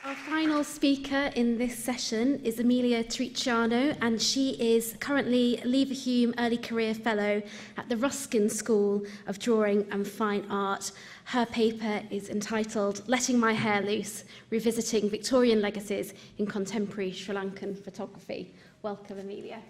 Our final speaker in this session is Emilia Terracciano, and she is currently Leverhulme Early Career Fellow at the Ruskin School of Drawing and Fine Art. Her paper is entitled Letting My Hair Loose, Revisiting Victorian Legacies in Contemporary Sri Lankan Photography. Welcome, Emilia.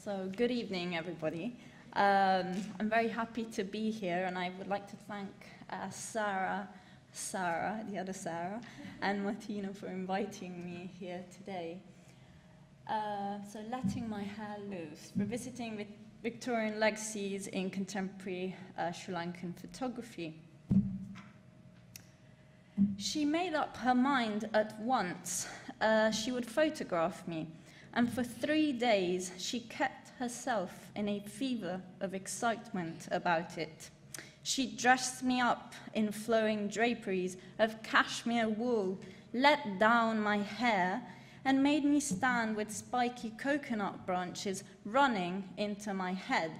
So good evening, everybody. I'm very happy to be here, and I would like to thank Sarah, the other Sarah, and Martina for inviting me here today. So letting my hair loose, revisiting Victorian legacies in contemporary Sri Lankan photography. She made up her mind at once. She would photograph me. And for 3 days, she kept herself in a fever of excitement about it. She dressed me up in flowing draperies of cashmere wool, let down my hair, and made me stand with spiky coconut branches running into my head.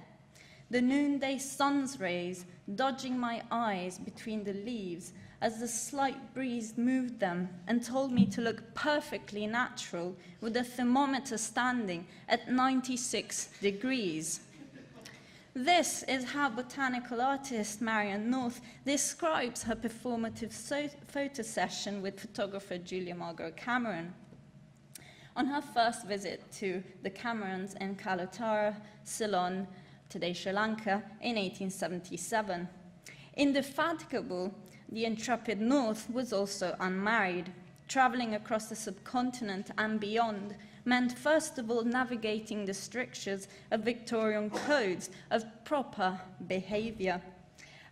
The noonday sun's rays dodging my eyes between the leaves as the slight breeze moved them and told me to look perfectly natural with the thermometer standing at 96 degrees. This is how botanical artist Marion North describes her performative photo session with photographer Julia Margaret Cameron on her first visit to the Camerons in Kalutara, Ceylon, today Sri Lanka, in 1877. Indefatigable, the intrepid North was also unmarried. Traveling across the subcontinent and beyond meant first of all navigating the strictures of Victorian codes of proper behavior.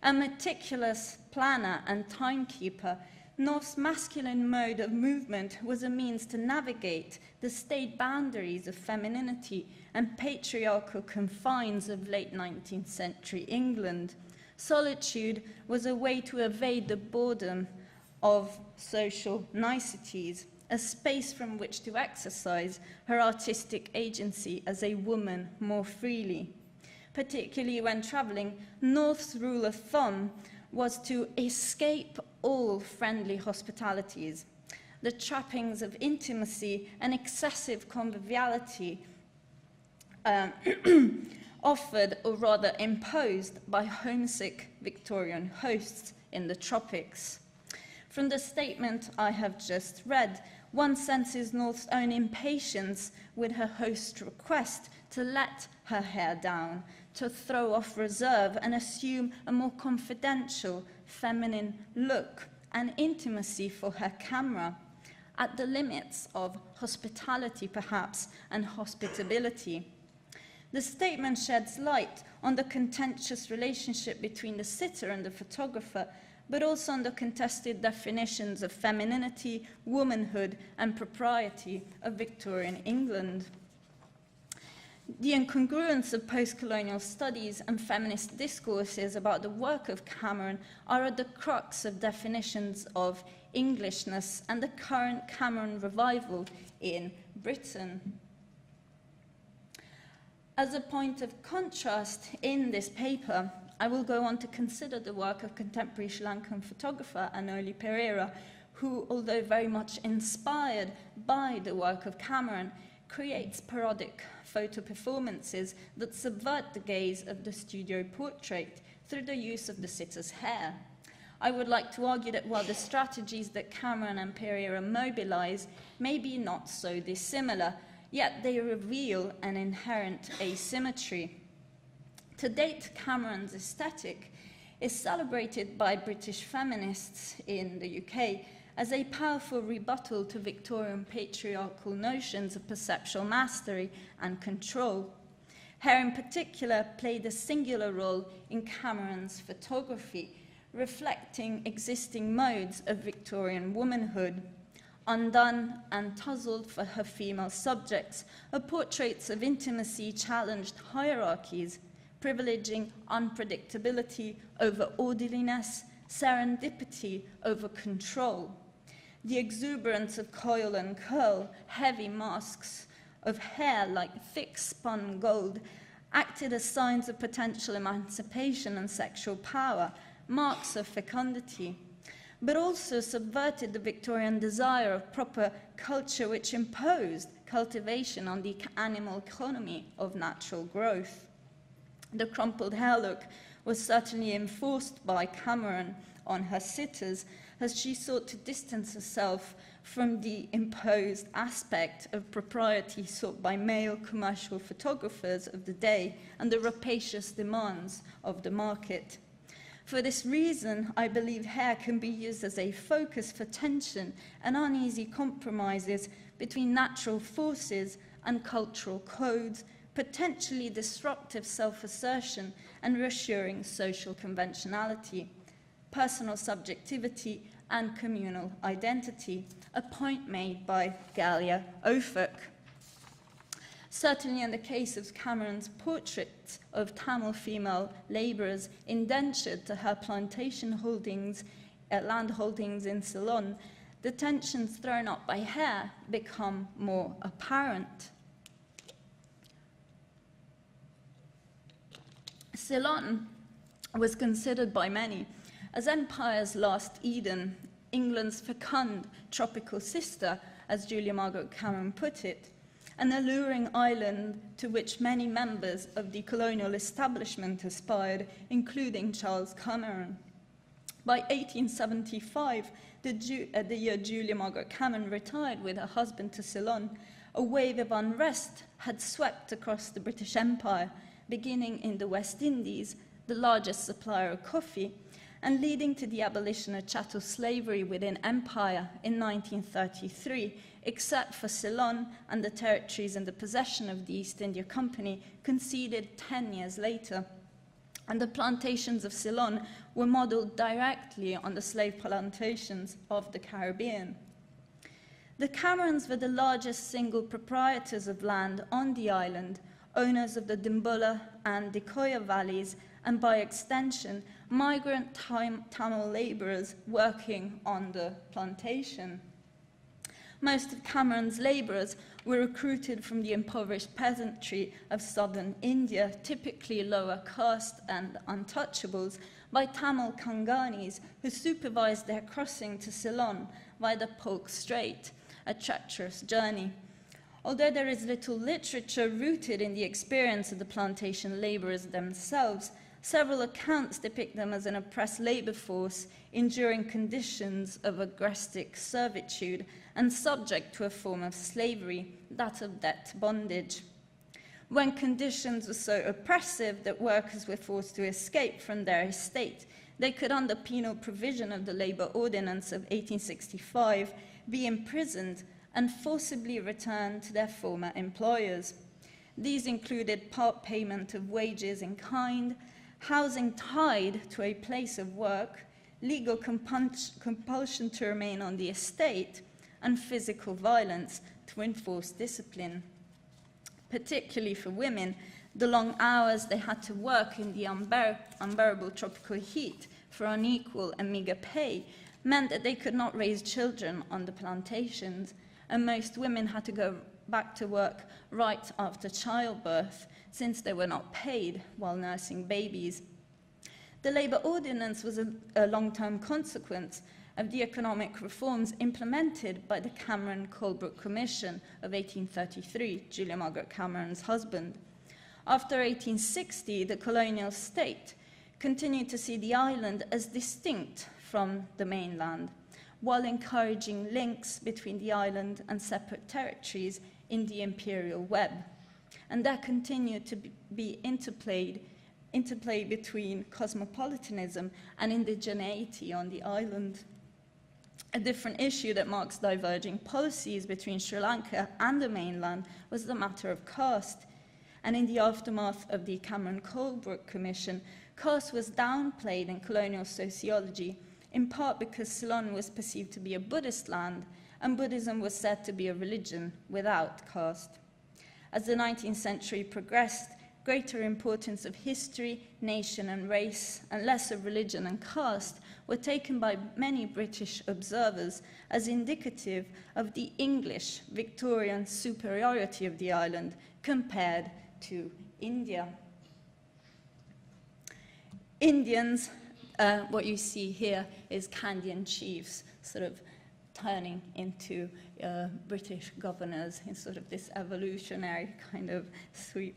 A meticulous planner and timekeeper, North's masculine mode of movement was a means to navigate the state boundaries of femininity and patriarchal confines of late 19th century England. Solitude was a way to evade the boredom of social niceties, a space from which to exercise her artistic agency as a woman more freely. Particularly when traveling, North's rule of thumb was to escape all friendly hospitalities. The trappings of intimacy and excessive conviviality offered, or rather imposed, by homesick Victorian hosts in the tropics. From the statement I have just read, one senses North's own impatience with her host's request to let her hair down, to throw off reserve and assume a more confidential, feminine look and intimacy for her camera, at the limits of hospitality perhaps and hospitability. The statement sheds light on the contentious relationship between the sitter and the photographer, but also on the contested definitions of femininity, womanhood, and propriety of Victorian England. The incongruence of post-colonial studies and feminist discourses about the work of Cameron are at the crux of definitions of Englishness and the current Cameron revival in Britain. As a point of contrast in this paper, I will go on to consider the work of contemporary Sri Lankan photographer Anoli Perera, who, although very much inspired by the work of Cameron, creates parodic photo performances that subvert the gaze of the studio portrait through the use of the sitter's hair. I would like to argue that while the strategies that Cameron and Perera mobilize may be not so dissimilar, yet they reveal an inherent asymmetry. To date, Cameron's aesthetic is celebrated by British feminists in the UK as a powerful rebuttal to Victorian patriarchal notions of perceptual mastery and control. Hair in particular played a singular role in Cameron's photography, reflecting existing modes of Victorian womanhood. Undone and tousled for her female subjects, her portraits of intimacy challenged hierarchies, privileging unpredictability over orderliness, serendipity over control. The exuberance of coil and curl, heavy masks of hair like thick spun gold, acted as signs of potential emancipation and sexual power, marks of fecundity, but also subverted the Victorian desire of proper culture which imposed cultivation on the animal economy of natural growth. The crumpled hair look was certainly enforced by Cameron on her sitters as she sought to distance herself from the imposed aspect of propriety sought by male commercial photographers of the day and the rapacious demands of the market. For this reason, I believe hair can be used as a focus for tension and uneasy compromises between natural forces and cultural codes, potentially disruptive self-assertion and reassuring social conventionality, personal subjectivity and communal identity, a point made by Julia Margaret. Certainly in the case of Cameron's portrait of Tamil female labourers indentured to her plantation holdings, land holdings in Ceylon, the tensions thrown up by hair become more apparent. Ceylon was considered by many as empire's last Eden, England's fecund tropical sister, as Julia Margaret Cameron put it, an alluring island to which many members of the colonial establishment aspired, including Charles Cameron. By 1875, the year Julia Margaret Cameron retired with her husband to Ceylon, a wave of unrest had swept across the British Empire, beginning in the West Indies, the largest supplier of coffee, and leading to the abolition of chattel slavery within empire in 1933, except for Ceylon and the territories in the possession of the East India Company, conceded 10 years later. And the plantations of Ceylon were modelled directly on the slave plantations of the Caribbean. The Camerons were the largest single proprietors of land on the island, owners of the Dimbulla and Dikoya valleys, and by extension, migrant Tamil labourers working on the plantation. Most of Cameron's labourers were recruited from the impoverished peasantry of southern India, typically lower caste and untouchables, by Tamil Kanganis who supervised their crossing to Ceylon via the Polk Strait, a treacherous journey. Although there is little literature rooted in the experience of the plantation labourers themselves, several accounts depict them as an oppressed labour force enduring conditions of agrestic servitude and subject to a form of slavery, that of debt bondage. When conditions were so oppressive that workers were forced to escape from their estate, they could, under penal provision of the Labour Ordinance of 1865, be imprisoned and forcibly returned to their former employers. These included part payment of wages in kind, housing tied to a place of work, legal compulsion to remain on the estate, and physical violence to enforce discipline. Particularly for women, the long hours they had to work in the unbearable tropical heat for unequal and meager pay meant that they could not raise children on the plantations, and most women had to go back to work right after childbirth, since they were not paid while nursing babies. The Labour Ordinance was a long-term consequence of the economic reforms implemented by the Cameron-Colebrook Commission of 1833, Julia Margaret Cameron's husband. After 1860, the colonial state continued to see the island as distinct from the mainland, while encouraging links between the island and separate territories in the imperial web. And there continued to be interplay between cosmopolitanism and indigeneity on the island. A different issue that marks diverging policies between Sri Lanka and the mainland was the matter of caste. And in the aftermath of the Cameron-Colebrook Commission, caste was downplayed in colonial sociology, in part because Ceylon was perceived to be a Buddhist land, and Buddhism was said to be a religion without caste. As the 19th century progressed, greater importance of history, nation, and race, and less of religion and caste were taken by many British observers as indicative of the English Victorian superiority of the island compared to India. Indians, what you see here is Kandyan chiefs sort of turning into British governors in sort of this evolutionary kind of sweep.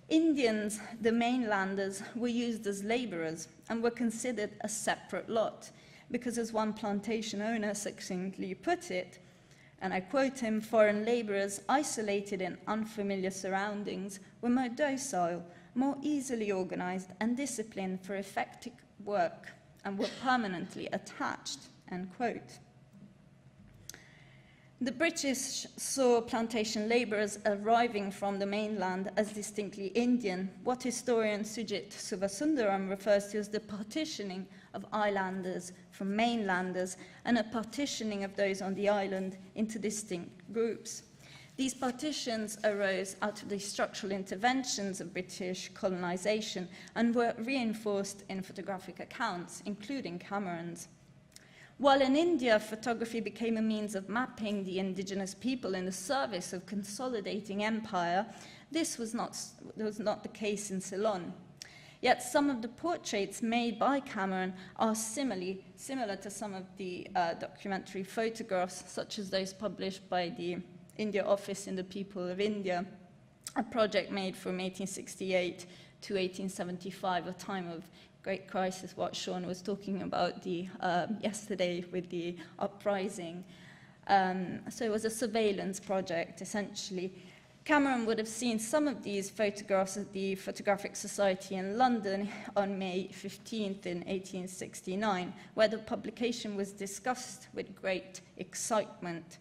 Indians, the mainlanders, were used as laborers and were considered a separate lot because, as one plantation owner succinctly put it, and I quote him, "Foreign laborers isolated in unfamiliar surroundings were more docile, more easily organized and disciplined for effective work and were permanently attached," end quote. The British saw plantation labourers arriving from the mainland as distinctly Indian, what historian Sujit Suvasundaram refers to as the partitioning of islanders from mainlanders and a partitioning of those on the island into distinct groups. These partitions arose out of the structural interventions of British colonisation and were reinforced in photographic accounts, including Cameron's. While in India, photography became a means of mapping the indigenous people in the service of consolidating empire, this was not the case in Ceylon. Yet some of the portraits made by Cameron are similar to some of the documentary photographs, such as those published by the India Office in the People of India, a project made from 1868 to 1875, a time of great crisis, what Sean was talking about yesterday with the uprising. So it was a surveillance project, essentially. Cameron would have seen some of these photographs at the Photographic Society in London on May 15th in 1869, where the publication was discussed with great excitement.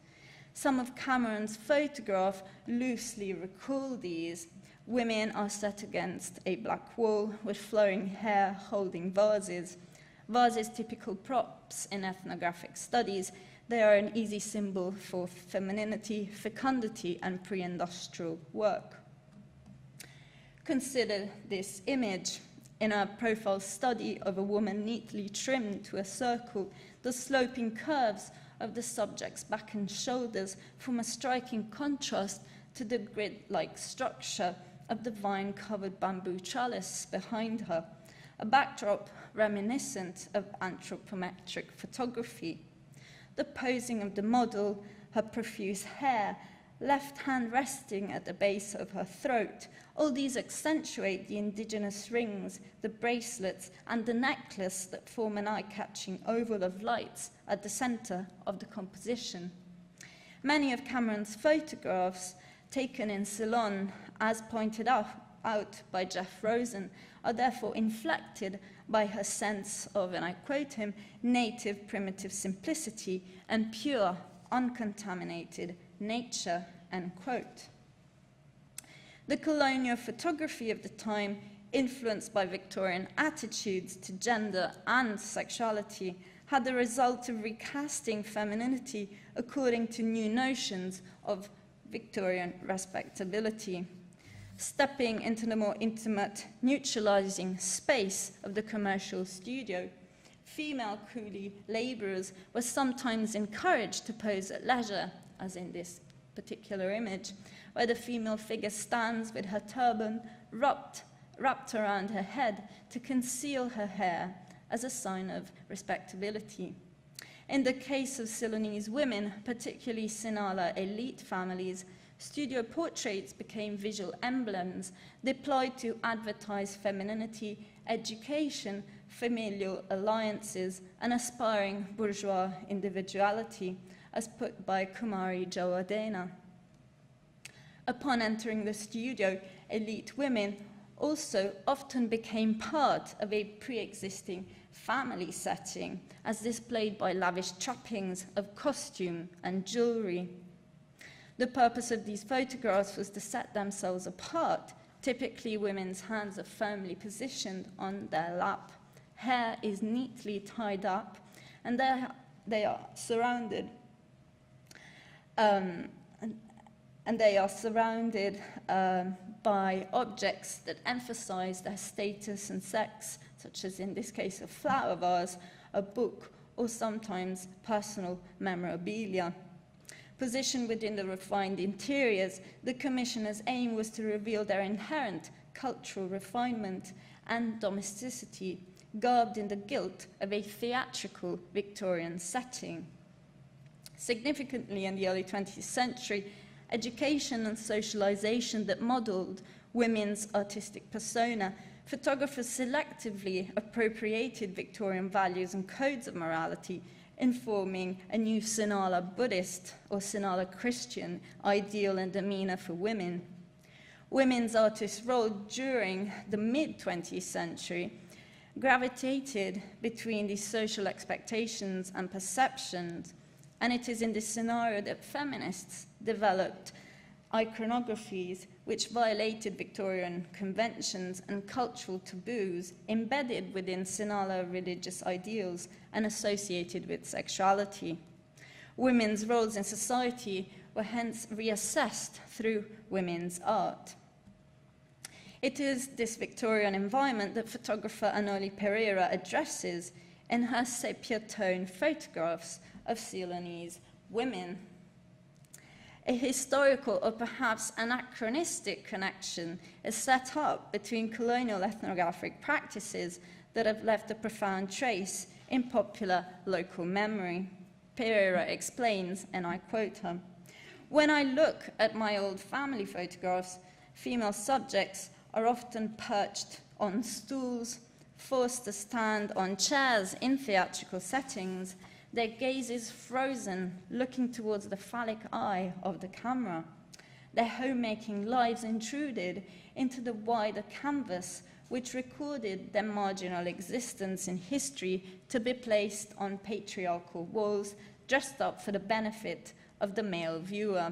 Some of Cameron's photographs loosely recall these. Women are set against a black wall with flowing hair holding vases. Vases, typical props in ethnographic studies, they are an easy symbol for femininity, fecundity, and pre-industrial work. Consider this image. In a profile study of a woman neatly trimmed to a circle, the sloping curves of the subject's back and shoulders form a striking contrast to the grid-like structure of the vine-covered bamboo trellis behind her, a backdrop reminiscent of anthropometric photography. The posing of the model, her profuse hair, left hand resting at the base of her throat, all these accentuate the indigenous rings, the bracelets, and the necklace that form an eye-catching oval of lights at the center of the composition. Many of Cameron's photographs taken in Ceylon, as pointed out by Jeff Rosen, are therefore inflected by her sense of, and I quote him, native primitive simplicity and pure, uncontaminated nature, end quote. The colonial photography of the time, influenced by Victorian attitudes to gender and sexuality, had the result of recasting femininity according to new notions of Victorian respectability. Stepping into the more intimate, neutralizing space of the commercial studio, female coolie laborers were sometimes encouraged to pose at leisure, as in this particular image, where the female figure stands with her turban wrapped around her head to conceal her hair as a sign of respectability. In the case of Ceylonese women, particularly Sinhala elite families, studio portraits became visual emblems deployed to advertise femininity, education, familial alliances, and aspiring bourgeois individuality, as put by Kumari Jawadena. Upon entering the studio, elite women also often became part of a pre-existing family setting, as displayed by lavish trappings of costume and jewelry. The purpose of these photographs was to set themselves apart. Typically, women's hands are firmly positioned on their lap. Hair is neatly tied up, and they are surrounded by objects that emphasize their status and sex, such as in this case a flower vase, a book, or sometimes personal memorabilia. Positioned within the refined interiors, the commissioners' aim was to reveal their inherent cultural refinement and domesticity, garbed in the gilt of a theatrical Victorian setting. Significantly, in the early 20th century, education and socialization that modeled women's artistic persona, photographers selectively appropriated Victorian values and codes of morality, informing a new Sinhala Buddhist or Sinhala Christian ideal and demeanor for women. Women's artists' role during the mid-20th century gravitated between these social expectations and perceptions, and it is in this scenario that feminists developed iconographies which violated Victorian conventions and cultural taboos embedded within Sinhala religious ideals and associated with sexuality. Women's roles in society were hence reassessed through women's art. It is this Victorian environment that photographer Anoli Perera addresses in her sepia tone photographs of Ceylonese women. A historical or perhaps anachronistic connection is set up between colonial ethnographic practices that have left a profound trace in popular local memory. Perera explains, and I quote her, "When I look at my old family photographs, female subjects are often perched on stools, forced to stand on chairs in theatrical settings. Their gaze is frozen, looking towards the phallic eye of the camera. Their homemaking lives intruded into the wider canvas which recorded their marginal existence in history to be placed on patriarchal walls, dressed up for the benefit of the male viewer."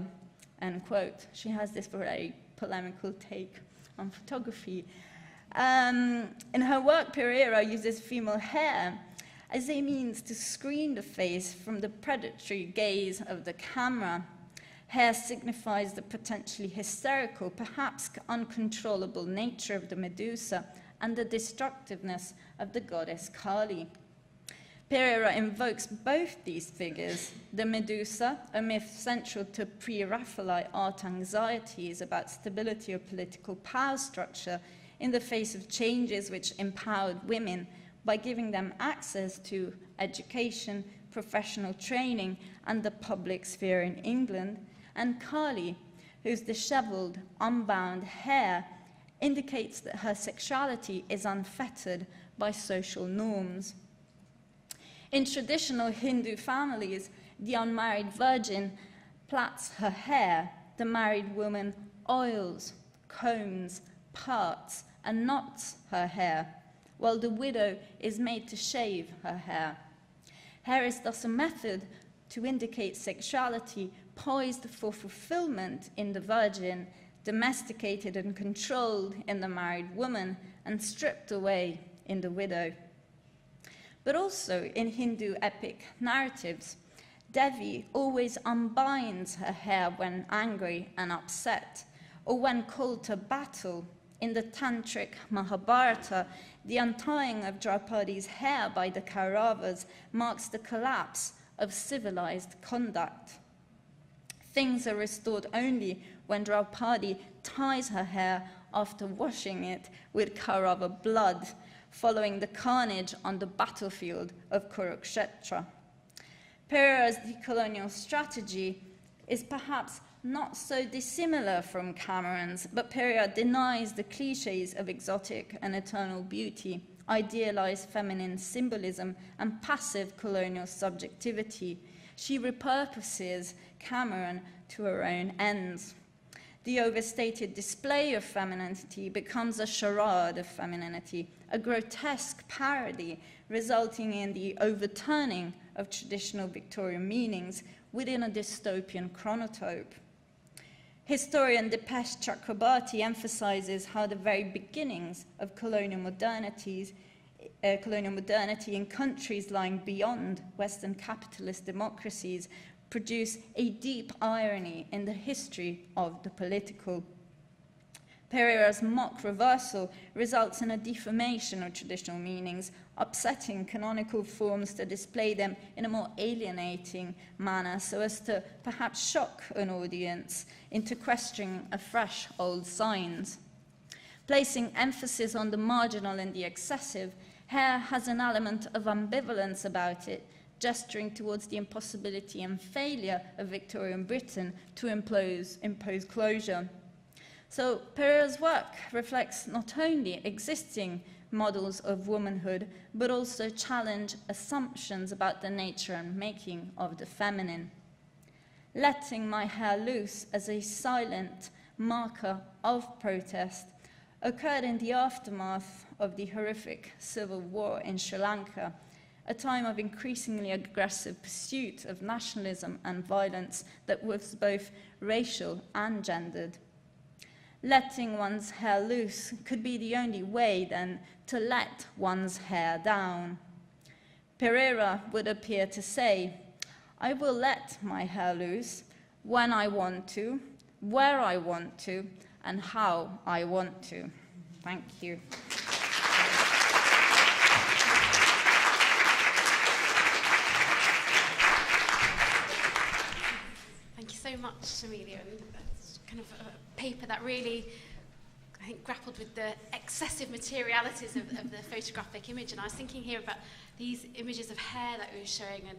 End quote. She has this very polemical take on photography. In her work, Perera uses female hair as a means to screen the face from the predatory gaze of the camera. Hair signifies the potentially hysterical, perhaps uncontrollable nature of the Medusa and the destructiveness of the goddess Kali. Perera invokes both these figures, the Medusa, a myth central to pre-Raphaelite art anxieties about stability of political power structure in the face of changes which empowered women by giving them access to education, professional training, and the public sphere in England, and Kali, whose disheveled, unbound hair indicates that her sexuality is unfettered by social norms. In traditional Hindu families, the unmarried virgin plaits her hair, the married woman oils, combs, parts, and knots her hair, while the widow is made to shave her hair. Hair is thus a method to indicate sexuality poised for fulfillment in the virgin, domesticated and controlled in the married woman, and stripped away in the widow. But also in Hindu epic narratives, Devi always unbinds her hair when angry and upset, or when called to battle. In the Tantric Mahabharata, the untying of Draupadi's hair by the Kauravas marks the collapse of civilized conduct. Things are restored only when Draupadi ties her hair after washing it with Kaurava blood, following the carnage on the battlefield of Kurukshetra. Perera's decolonial strategy is perhaps not so dissimilar from Cameron's, but Perera denies the cliches of exotic and eternal beauty, idealized feminine symbolism, and passive colonial subjectivity. She repurposes Cameron to her own ends. The overstated display of femininity becomes a charade of femininity, a grotesque parody resulting in the overturning of traditional Victorian meanings within a dystopian chronotype. Historian Dipesh Chakrabarti emphasizes how the very beginnings of colonial modernity in countries lying beyond Western capitalist democracies produce a deep irony in the history of the political. Perera's mock reversal results in a deformation of traditional meanings, upsetting canonical forms to display them in a more alienating manner so as to perhaps shock an audience into questioning afresh old signs. Placing emphasis on the marginal and the excessive, Hare has an element of ambivalence about it, gesturing towards the impossibility and failure of Victorian Britain to impose closure. So Perera's work reflects not only existing models of womanhood, but also challenge assumptions about the nature and making of the feminine. Letting my hair loose as a silent marker of protest occurred in the aftermath of the horrific civil war in Sri Lanka, a time of increasingly aggressive pursuit of nationalism and violence that was both racial and gendered. Letting one's hair loose could be the only way, then, to let one's hair down. Perera would appear to say, I will let my hair loose when I want to, where I want to, and how I want to. Thank you. Thank you so much, Emilia. And that's kind of a paper that really, I think, grappled with the excessive materialities of the photographic image. And I was thinking here about these images of hair that we were showing, and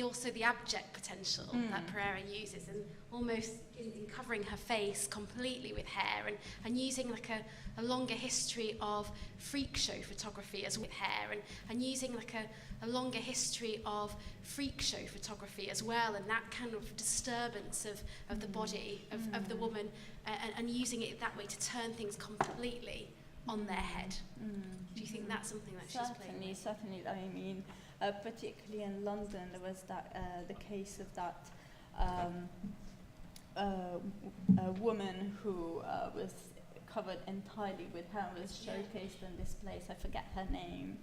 also the abject potential that Perera uses, and almost in covering her face completely with hair, and using like a longer history of freak show photography as with hair, and using like a longer history of freak show photography as well, and that kind of disturbance of the body of the woman, and using it that way to turn things completely on their head. Do you think that's something that she's playing with? Certainly. I mean, particularly in London, there was that the case of that a woman who was covered entirely with hair, was showcased in this place. I forget her name,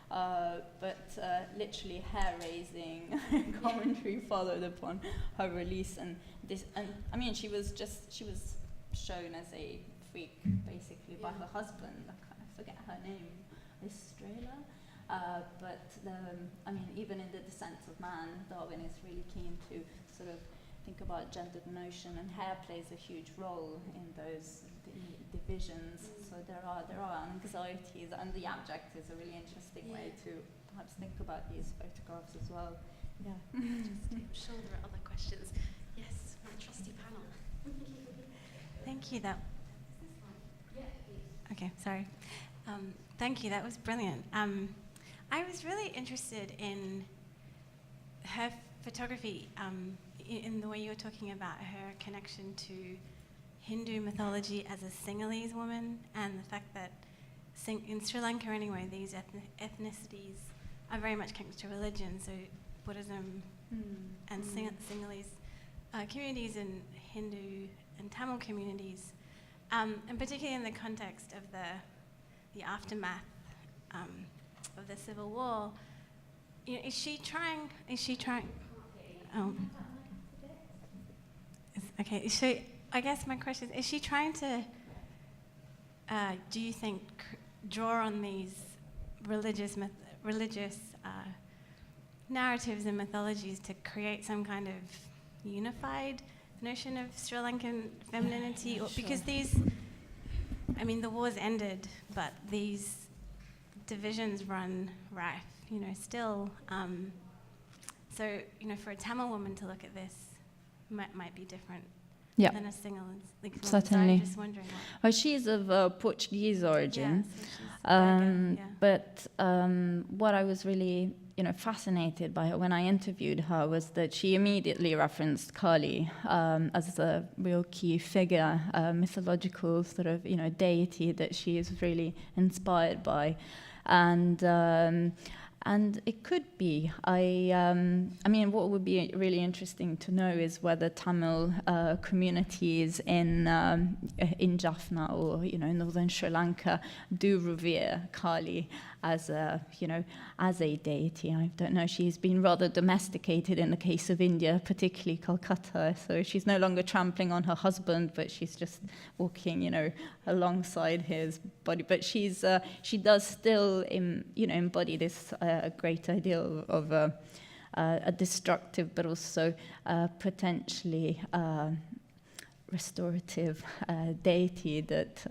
but literally hair-raising commentary followed upon her release, and I mean, she was shown as a freak basically by her husband. I forget her name, Estrella. But I mean, even in The Descent of Man, Darwin is really keen to sort of think about gendered notion, and hair plays a huge role in those divisions. So there are anxieties, and the abject is a really interesting way to perhaps think about these photographs as well. Yeah. I'm sure there are other questions. Yes, my trusty panel. Thank you. Okay, sorry. Thank you. That was brilliant. I was really interested in her photography, in the way you were talking about her connection to Hindu mythology as a Sinhalese woman, and the fact that in Sri Lanka anyway, these ethnicities are very much connected to religion, so Buddhism and Sinhalese communities and Hindu and Tamil communities, and particularly in the context of the aftermath of the Civil War, you know, is she trying? Okay. I guess my question is she trying to? Do you think draw on these religious narratives and mythologies to create some kind of unified notion of Sri Lankan femininity, or because these? I mean, the war's ended, but these divisions run rife, you know, still. So, you know, for a Tamil woman to look at this might be different than a Sinhalese. Certainly. I'm just wondering. Well, she's of Portuguese origin, So but what I was really, you know, fascinated by her when I interviewed her was that she immediately referenced Kali as a real key figure, mythological sort of, you know, deity that she is really inspired by, and And it could be. I mean, what would be really interesting to know is whether Tamil communities in Jaffna or northern Sri Lanka do revere Kali as a deity. I don't know. She's been rather domesticated in the case of India, particularly Calcutta. So she's no longer trampling on her husband, but she's just walking, alongside his body. But she does still, embody this great ideal of a destructive, but also potentially restorative deity that,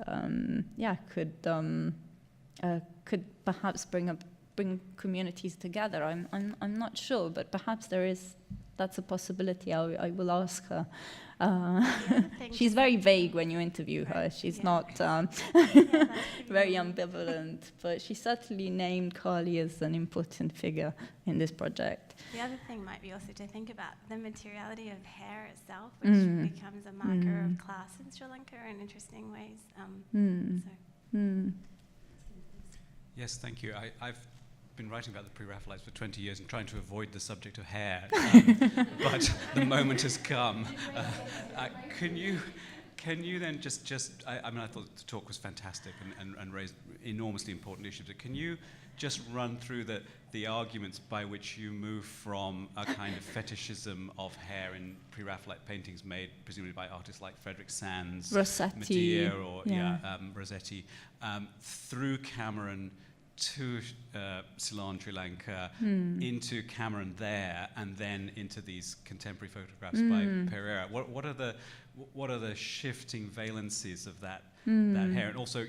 could perhaps bring communities together. I'm not sure, but perhaps that's a possibility. I will ask her. She's very vague when you interview her. She's not very ambivalent, but she certainly named Kali as an important figure in this project. The other thing might be also to think about the materiality of hair itself, which becomes a marker of class in Sri Lanka in interesting ways. Yes, thank you. I've been writing about the pre-Raphaelites for 20 years and trying to avoid the subject of hair, but the moment has come. Can you then just I thought the talk was fantastic and raised enormously important issues, but can you just run through the arguments by which you move from a kind of fetishism of hair in pre-Raphaelite paintings made presumably by artists like Frederick Sands, Rossetti, Medea, or Rossetti, through Cameron to Ceylon, Sri Lanka, into Cameron there, and then into these contemporary photographs by Perera. What are the shifting valencies of that hair, and also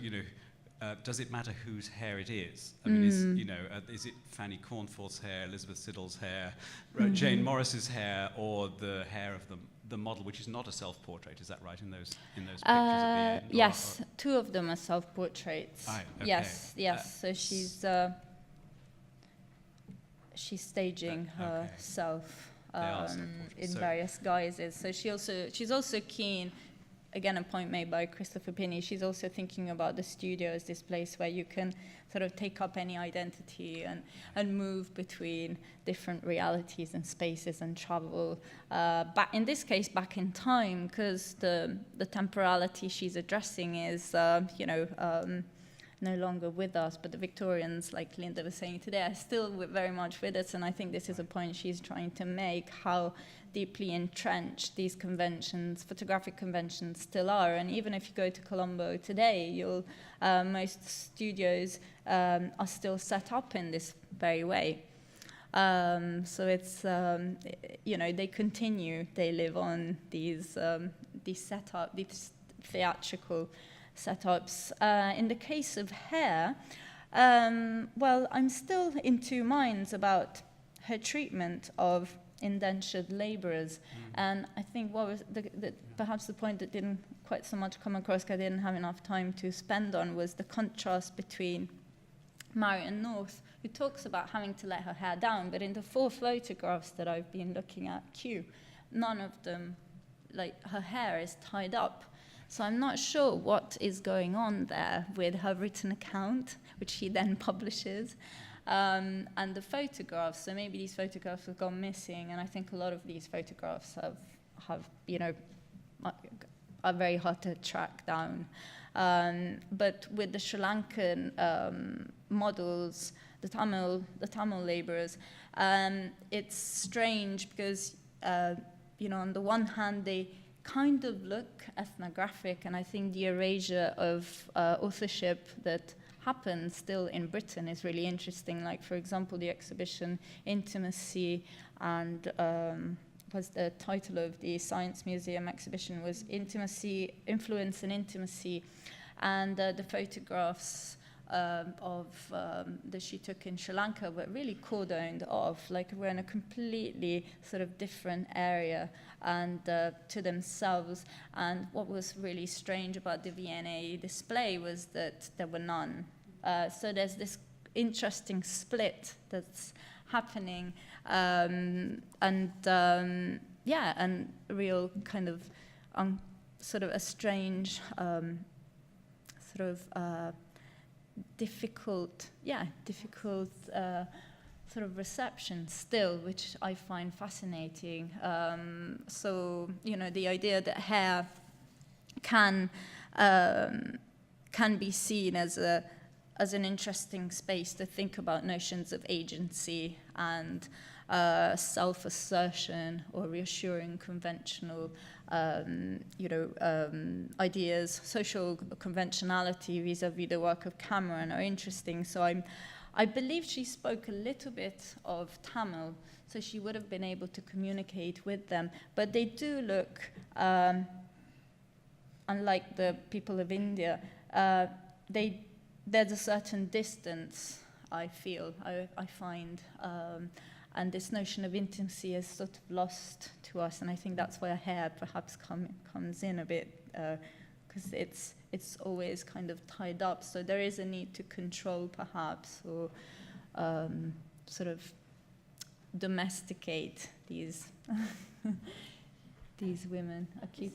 does it matter whose hair it is? I mean, is it Fanny Cornforth's hair, Elizabeth Siddall's hair, Jane Morris's hair, or the hair of the model, which is not a self-portrait? Is that right in those pictures at the end? Yes, two of them are self-portraits. Right, okay. Yes. So she's staging herself in various guises. So she's also keen. Again, a point made by Christopher Pinney. She's also thinking about the studio as this place where you can sort of take up any identity and move between different realities and spaces and travel. In this case, back in time, because the temporality she's addressing is, no longer with us, but the Victorians, like Linda was saying today, are still very much with us, and I think this is a point she's trying to make, how deeply entrenched these conventions, photographic conventions, still are. And even if you go to Colombo today, most studios are still set up in this very way. So it's, they continue, they live on these setup, these theatrical setups. In the case of hair, I'm still in two minds about her treatment of indentured laborers. And I think what was perhaps the point that didn't quite so much come across, because I didn't have enough time to spend on, was the contrast between Marion North, who talks about having to let her hair down, but in the 4 photographs that I've been looking at, none of them, her hair is tied up. So I'm not sure what is going on there with her written account, which she then publishes, and the photographs. So maybe these photographs have gone missing, and I think a lot of these photographs are very hard to track down. But with the Sri Lankan models, the Tamil laborers, it's strange because on the one hand they kind of look ethnographic, and I think the erasure of authorship that happens still in Britain is really interesting. Like, for example, the exhibition Intimacy, and was the title of the Science Museum exhibition was Intimacy, Influence and Intimacy, and the photographs that she took in Sri Lanka were really cordoned off, like we're in a completely sort of different area and to themselves. And what was really strange about the V&A display was that there were none. So there's this interesting split that's happening, and real kind of sort of a strange difficult sort of reception still, which I find fascinating. So, you know, the idea that hair can be seen as an interesting space to think about notions of agency and self-assertion or reassuring conventional, ideas. Social conventionality vis-a-vis the work of Cameron are interesting. So I believe she spoke a little bit of Tamil, so she would have been able to communicate with them. But they do look, unlike the people of India, there's a certain distance, I feel, I find, and this notion of intimacy is sort of lost to us, and I think that's where hair perhaps comes in a bit, because it's always kind of tied up, so there is a need to control perhaps, or sort of domesticate these these women. Thank you.